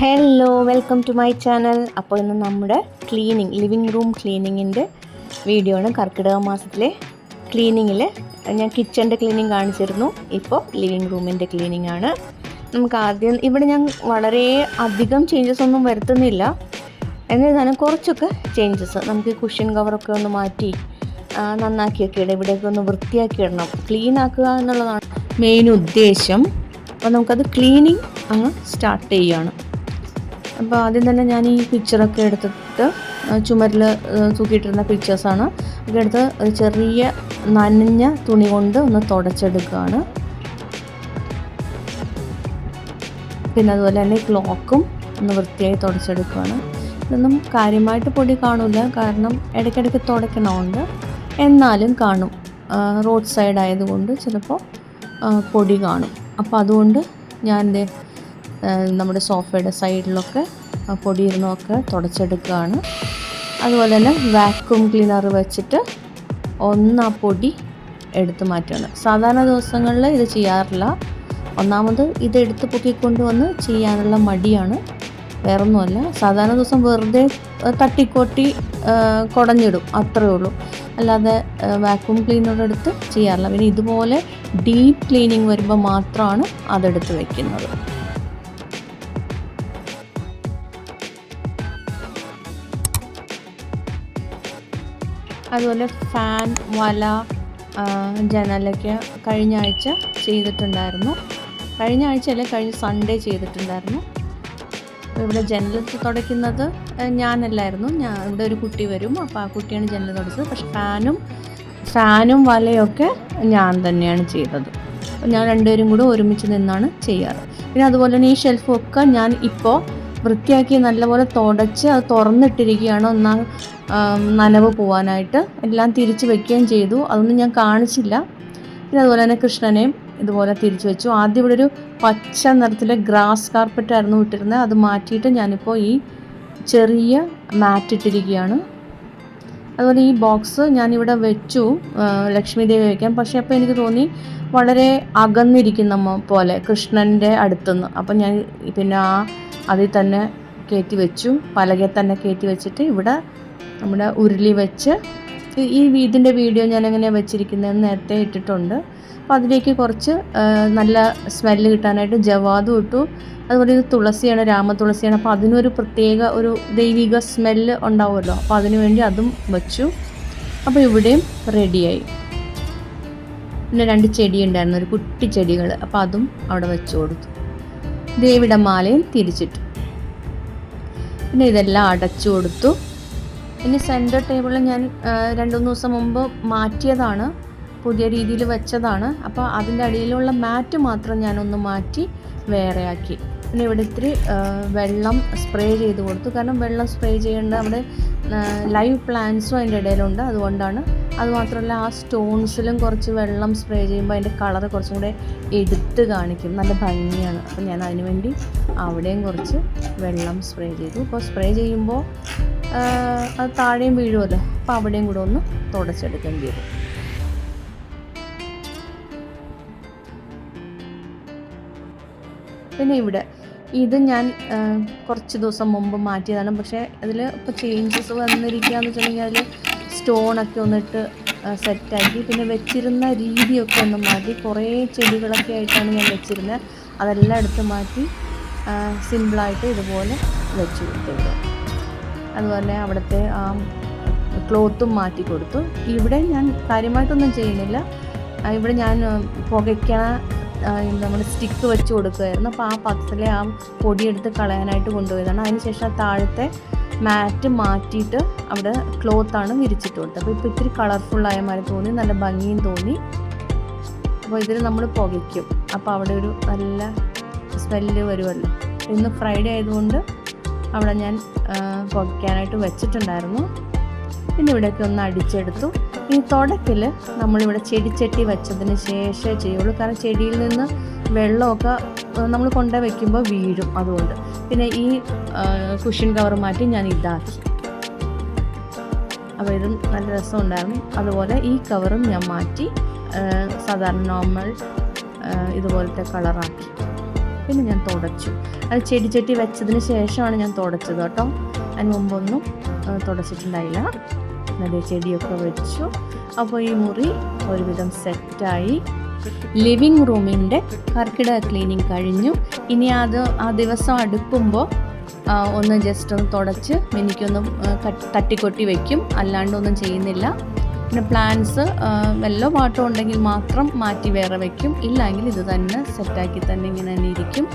Hello, welcome to my channel. അപ്പോൾ ഇന്ന് നമ്മുടെ ലിവിങ് റൂം ക്ലീനിങ്ങിൻ്റെ വീഡിയോ ആണ്. കർക്കിടക മാസത്തിലെ ക്ലീനിങ്ങിൽ ഞാൻ കിച്ചൻ്റെ ക്ലീനിങ് കാണിച്ചിരുന്നു. ഇപ്പോൾ ലിവിങ് റൂമിൻ്റെ ക്ലീനിങ് ആണ്. നമുക്ക് ആദ്യം ഇവിടെ ഞാൻ വളരെ അധികം ചേഞ്ചസ് ഒന്നും വരുത്തുന്നില്ല. എന്നിരുന്നാലും കുറച്ചൊക്കെ ചേഞ്ചസ്, നമുക്ക് കുഷ്യൻ കവറൊക്കെ ഒന്ന് മാറ്റി നന്നാക്കിയൊക്കെ ഇടണം. ഇവിടെയൊക്കെ ഒന്ന് വൃത്തിയാക്കി ഇടണം. ക്ലീൻ ആക്കുക എന്നുള്ളതാണ് മെയിൻ ഉദ്ദേശം. അപ്പോൾ നമുക്കത് ക്ലീനിങ് അങ്ങ് സ്റ്റാർട്ട് ചെയ്യുകയാണ്. അപ്പോൾ ആദ്യം തന്നെ ഞാൻ ഈ പിക്ചറൊക്കെ എടുത്തിട്ട് ചുമരിൽ തൂക്കിയിട്ടിരുന്ന പിക്ചേഴ്സാണ്. ഒക്കെ എടുത്ത് ഒരു ചെറിയ നനഞ്ഞ തുണി കൊണ്ട് ഒന്ന് തുടച്ചെടുക്കുകയാണ്. പിന്നെ അതുപോലെ തന്നെ ക്ലോക്കും ഒന്ന് വൃത്തിയായി തുടച്ചെടുക്കുകയാണ്. ഇതൊന്നും കാര്യമായിട്ട് പൊടി കാണില്ല, കാരണം ഇടയ്ക്കിടയ്ക്ക് തുടയ്ക്കണമുണ്ട്. എന്നാലും കാണും, റോഡ് സൈഡ് ആയതുകൊണ്ട് ചിലപ്പോൾ പൊടി കാണും. അപ്പോൾ അതുകൊണ്ട് ഞാൻ നമ്മുടെ സോഫയുടെ സൈഡിലൊക്കെ പൊടിയിരുന്നൊക്കെ തുടച്ചെടുക്കുകയാണ്. അതുപോലെ തന്നെ വാക്യൂം ക്ലീനർ വെച്ചിട്ട് ആ പൊടി എടുത്ത് മാറ്റുകയാണ്. സാധാരണ ദിവസങ്ങളിൽ ഇത് ചെയ്യാറില്ല. ഒന്നാമത് ഇത് എടുത്ത് പൊക്കിക്കൊണ്ട് ചെയ്യാനുള്ള മടിയാണ്, വേറൊന്നുമല്ല. സാധാരണ ദിവസം വെറുതെ തട്ടിക്കൊട്ടി കുടഞ്ഞിടും, അത്രയേ ഉള്ളൂ. അല്ലാതെ വാക്യൂം ക്ലീനർ എടുത്ത് ചെയ്യാറില്ല. പിന്നെ ഇതുപോലെ ഡീപ്പ് ക്ലീനിങ് വരുമ്പോൾ മാത്രമാണ് അതെടുത്ത് വയ്ക്കുന്നത്. അതുപോലെ ഫാൻ, വല, ജനലൊക്കെ കഴിഞ്ഞ ആഴ്ച ചെയ്തിട്ടുണ്ടായിരുന്നു. കഴിഞ്ഞ സൺഡേ ചെയ്തിട്ടുണ്ടായിരുന്നു. ഇവിടെ ജനൽ തുടയ്ക്കുന്നത് ഞാനല്ലായിരുന്നു. ഇവിടെ ഒരു കുട്ടി വരും, അപ്പോൾ ആ കുട്ടിയാണ് ജനൽ തുടച്ചത്. പക്ഷെ ഫാനും വലയൊക്കെ ഞാൻ തന്നെയാണ് ചെയ്തത്. ഞാൻ രണ്ടുപേരും കൂടെ ഒരുമിച്ച് നിന്നാണ് ചെയ്യാറ്. പിന്നെ അതുപോലെ തന്നെ ഈ ഷെൽഫൊക്കെ ഞാൻ ഇപ്പോൾ വൃത്തിയാക്കി നല്ലപോലെ തുടച്ച് അത് തുറന്നിട്ടിരിക്കുകയാണ്, നനവ് പോകാനായിട്ട്. എല്ലാം തിരിച്ച് വെക്കുകയും ചെയ്തു, അതൊന്നും ഞാൻ കാണിച്ചില്ല. പിന്നെ അതുപോലെ തന്നെ കൃഷ്ണനെയും ഇതുപോലെ തിരിച്ചു വെച്ചു. ആദ്യം ഇവിടെ ഒരു പച്ച നിറത്തിലെ ഗ്രാസ് കാർപ്പറ്റായിരുന്നു ഇട്ടിരുന്നത്. അത് മാറ്റിയിട്ട് ഞാനിപ്പോൾ ഈ ചെറിയ മാറ്റ് ഇട്ടിരിക്കുകയാണ്. അതുപോലെ ഈ ബോക്സ് ഞാനിവിടെ വെച്ചു ലക്ഷ്മി ദേവി വയ്ക്കാൻ. പക്ഷേ അപ്പോൾ എനിക്ക് തോന്നി വളരെ അകന്നിരിക്കുന്ന പോലെ കൃഷ്ണൻ്റെ അടുത്തുനിന്ന്. അപ്പം ഞാൻ പിന്നെ അതിൽ തന്നെ കയറ്റി വെച്ചു, പലകയിൽ തന്നെ കയറ്റി വെച്ചിട്ട് ഇവിടെ നമ്മുടെ ഉരുളി വെച്ച് ഇതിൻ്റെ വീഡിയോ ഞാൻ എങ്ങനെയാണ് വെച്ചിരിക്കുന്നതെന്ന് നേരത്തെ ഇട്ടിട്ടുണ്ട്. അപ്പോൾ അതിലേക്ക് കുറച്ച് നല്ല സ്മെല്ല് കിട്ടാനായിട്ട് ജവാദും ഇട്ടു. അതുപോലെ ഇത് തുളസിയാണ്, രാമതുളസിയാണ്. അപ്പോൾ അതിനൊരു പ്രത്യേക ഒരു ദൈവിക സ്മെല്ല് ഉണ്ടാവുമല്ലോ, അപ്പോൾ അതിനു വേണ്ടി അതും വെച്ചു. അപ്പോൾ ഇവിടെയും റെഡിയായി. പിന്നെ 2 ചെടി ഉണ്ടായിരുന്നു, ഒരു കുട്ടി ചെടികൾ. അപ്പോൾ അതും അവിടെ വെച്ചു കൊടുത്തു. ദേവിയുടെ മാലയും തിരിച്ചിട്ടു. പിന്നെ ഇതെല്ലാം അടച്ചു കൊടുത്തു. ഇനി സെൻറ്റർ ടേബിൾ ഞാൻ 2-3 ദിവസം മുമ്പ് മാറ്റിയതാണ്, പുതിയ രീതിയിൽ വെച്ചതാണ്. അപ്പോൾ അതിൻ്റെ അടിയിലുള്ള മാറ്റ് മാത്രം ഞാനൊന്ന് മാറ്റി വേറെ ആക്കി. പിന്നെ ഇവിടെ ഇത്തിരി വെള്ളം സ്പ്രേ ചെയ്ത് കൊടുത്തു, കാരണം വെള്ളം സ്പ്രേ ചെയ്യേണ്ട അവിടെ ലൈവ് പ്ലാന്റ്സും അതിൻ്റെ ഇടയിലുണ്ട്, അതുകൊണ്ടാണ്. അതുമാത്രമല്ല ആ സ്റ്റോൺസിലും കുറച്ച് വെള്ളം സ്പ്രേ ചെയ്യുമ്പോൾ അതിൻ്റെ കളറ് കുറച്ചും കൂടെ എടുത്ത് കാണിക്കും, നല്ല ഭംഗിയാണ്. അപ്പോൾ ഞാൻ അതിന് വേണ്ടി അവിടെയും കുറച്ച് വെള്ളം സ്പ്രേ ചെയ്തു. അപ്പോൾ സ്പ്രേ ചെയ്യുമ്പോൾ അത് താഴെയും വീഴുമല്ലോ, അപ്പോൾ അവിടെയും കൂടെ ഒന്ന് തുടച്ചെടുക്കേണ്ടി വരും. പിന്നെ ഇവിടെ ഇത് ഞാൻ കുറച്ച് ദിവസം മുമ്പ് മാറ്റിയതാണ്. പക്ഷേ അതിൽ ഇപ്പോൾ ചേഞ്ചസ് വന്നിരിക്കുകയെന്ന് വെച്ചിട്ടുണ്ടെങ്കിൽ അതിൽ സ്റ്റോണൊക്കെ ഒന്നിട്ട് സെറ്റാക്കി. പിന്നെ വെച്ചിരുന്ന രീതിയൊക്കെ ഒന്ന് മാറ്റി. കുറേ ചെടികളൊക്കെ ആയിട്ടാണ് ഞാൻ വെച്ചിരുന്നത്, അതെല്ലാം എടുത്ത് മാറ്റി സിമ്പിളായിട്ട് ഇതുപോലെ വെച്ച് കൊടുത്തു. അതുപോലെ അവിടുത്തെ ക്ലോത്തും മാറ്റി കൊടുത്തു. ഇവിടെ ഞാൻ കാര്യമായിട്ടൊന്നും ചെയ്യുന്നില്ല. ഇവിടെ ഞാൻ പുകയ്ക്കണ നമ്മുടെ സ്റ്റിക്ക് വെച്ച് കൊടുക്കുമായിരുന്നു. അപ്പോൾ ആ പത്തിലെ ആ പൊടിയെടുത്ത് കളയാനായിട്ട് കൊണ്ടുപോയതാണ്. അതിനുശേഷം താഴത്തെ മാറ്റ് മാറ്റിയിട്ട് അവിടെ ക്ലോത്താണ് വിരിച്ചിട്ട് കൊടുത്തത്. അപ്പോൾ ഇപ്പോൾ ഇത്തിരി കളർഫുള്ളായ മാതിരി തോന്നി, നല്ല ഭംഗിയും തോന്നി. അപ്പോൾ ഇതിൽ നമ്മൾ പുകയ്ക്കും, അപ്പോൾ അവിടെ ഒരു നല്ല സ്മെല്ല് വരുമല്ലോ. ഇന്ന് ഫ്രൈഡേ ആയതുകൊണ്ട് അവിടെ ഞാൻ പുകയ്ക്കാനായിട്ട് വെച്ചിട്ടുണ്ടായിരുന്നു. പിന്നെ ഇവിടെയൊക്കെ ഒന്ന് അടിച്ചെടുത്തു. ഈ തുടക്കിൽ നമ്മളിവിടെ ചെടിച്ചട്ടി വെച്ചതിന് ശേഷമേ ചെയ്യുള്ളൂ, കാരണം ചെടിയിൽ നിന്ന് വെള്ളമൊക്കെ നമ്മൾ കൊണ്ടുപോയി വയ്ക്കുമ്പോൾ വീഴും, അതുകൊണ്ട്. പിന്നെ ഈ കുഷ്യൻ കവർ മാറ്റി ഞാൻ ഇതാക്കി. അപ്പോൾ ഇത് നല്ല രസമുണ്ടായിരുന്നു. അതുപോലെ ഈ കവറും ഞാൻ മാറ്റി സാധാരണ നോർമൽ ഇതുപോലത്തെ കളറാക്കി. പിന്നെ ഞാൻ തുടച്ചു. അത് ചെടിച്ചട്ടി വെച്ചതിന് ശേഷമാണ് ഞാൻ തുടച്ചത് കേട്ടോ. അതിന് മുമ്പൊന്നും തുടച്ചിട്ടുണ്ടായില്ല. അതേ ചെടിയൊക്കെ വെച്ചു. അപ്പോൾ ഈ മുറി ഒരുവിധം സെറ്റായി. ലിവിങ് റൂമിൻ്റെ കർക്കിടക ക്ലീനിങ് കഴിഞ്ഞു. ഇനി ആ ദിവസം അടുക്കുമ്പോൾ ഒന്ന് ജസ്റ്റ് ഒന്ന് തുടച്ച് എനിക്കൊന്ന് തട്ടിക്കൊട്ടി വയ്ക്കും, അല്ലാണ്ടൊന്നും ചെയ്യുന്നില്ല. പിന്നെ പ്ലാന്റ്സ് വല്ല പാട്ടം ഉണ്ടെങ്കിൽ മാത്രം മാറ്റി വേറെ വയ്ക്കും, ഇല്ലെങ്കിൽ ഇത് തന്നെ സെറ്റാക്കി തന്നെ ഇങ്ങനെ തന്നെ ഇരിക്കും,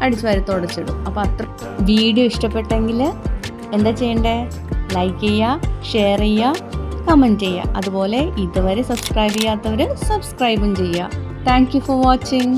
അടിച്ചു വാരി തുടച്ചിടും. അപ്പോൾ അത്ര. വീഡിയോ ഇഷ്ടപ്പെട്ടെങ്കിൽ എന്താ ചെയ്യണ്ടേ? ലൈക്ക് ചെയ്യുക, ഷെയർ ചെയ്യുക, കമൻറ്റ് ചെയ്യുക. അതുപോലെ ഇതുവരെ സബ്സ്ക്രൈബ് ചെയ്യാത്തവർ സബ്സ്ക്രൈബും ചെയ്യുക. Thank you for watching.